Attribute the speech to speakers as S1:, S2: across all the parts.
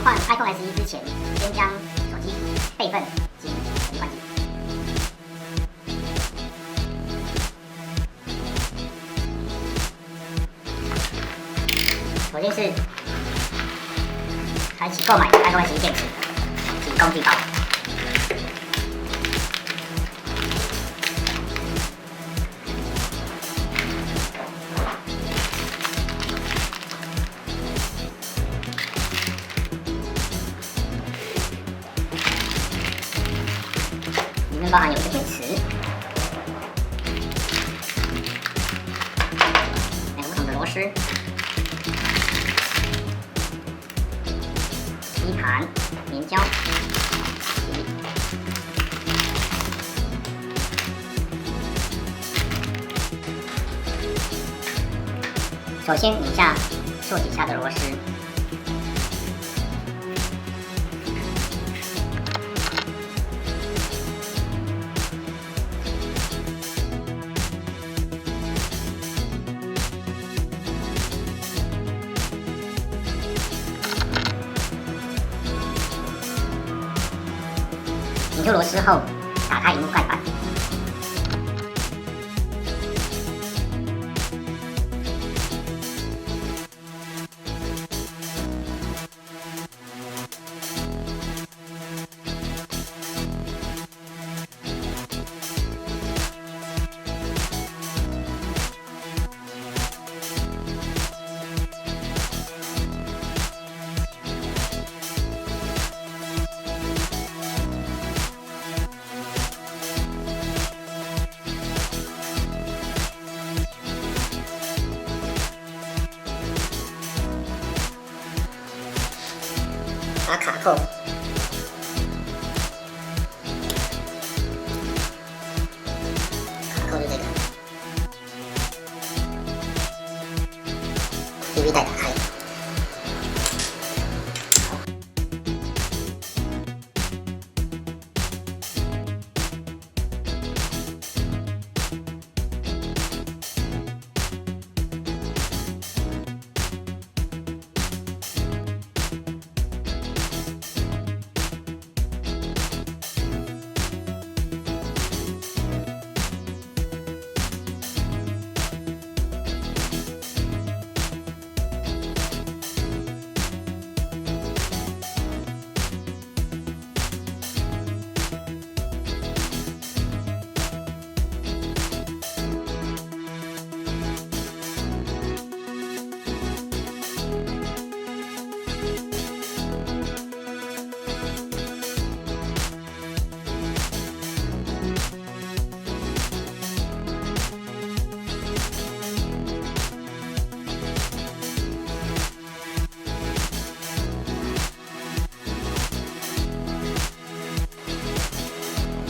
S1: 换 iPhone SE 之前，先将手机备份及手机关机。首先是开启购买 iPhone SE 电池及工具包。里面包含有一个电池，还有不同的螺丝。吸盘、粘胶及首先拧下座底下的螺丝，拧出螺丝后，打开萤幕盖板。把卡扣，卡扣就这个 ，DV 带打开。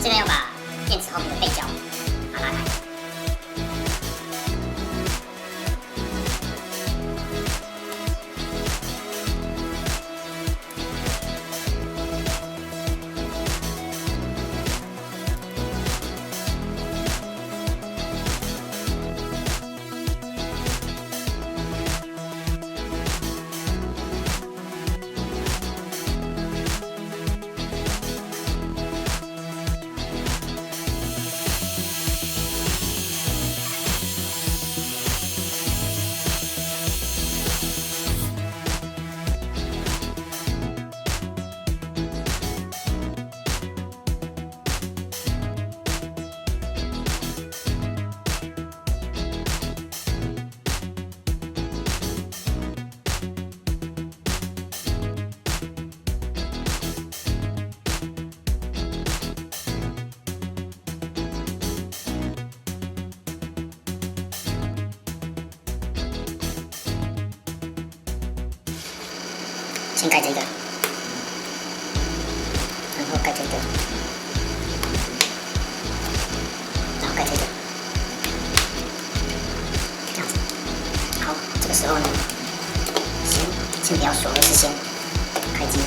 S1: 现在要把电池后面的背胶把它拉开。先盖这个，然后盖这个，然后盖这个，这样子。好，这个时候呢，先不要锁，而是先开机。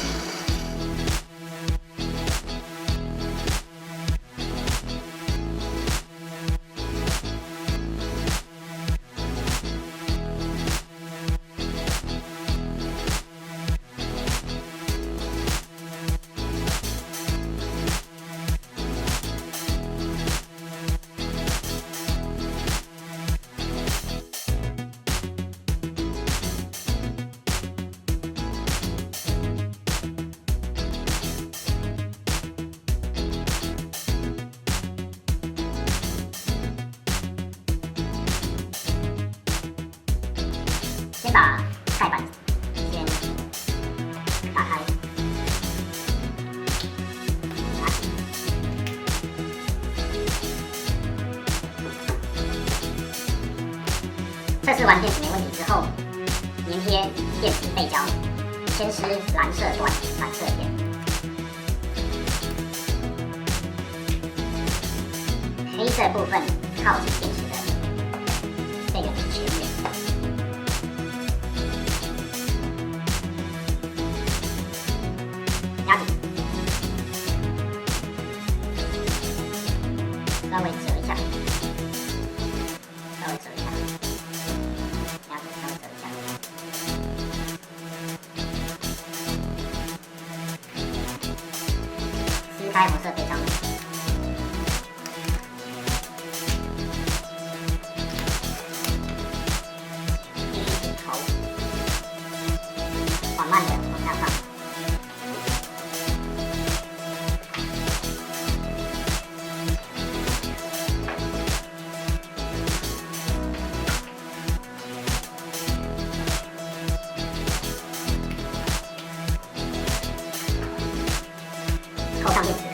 S1: 把盖板先打开，拿起。测试完电池没问题之后，粘贴电池背胶，先施蓝色段染色贴，黑色部分靠近电池的这个前缘，压紧，稍微折一下，稍微折一下。压紧，稍微折一下。撕开红色背章，继续紧头，缓慢的往下放。扣上电池。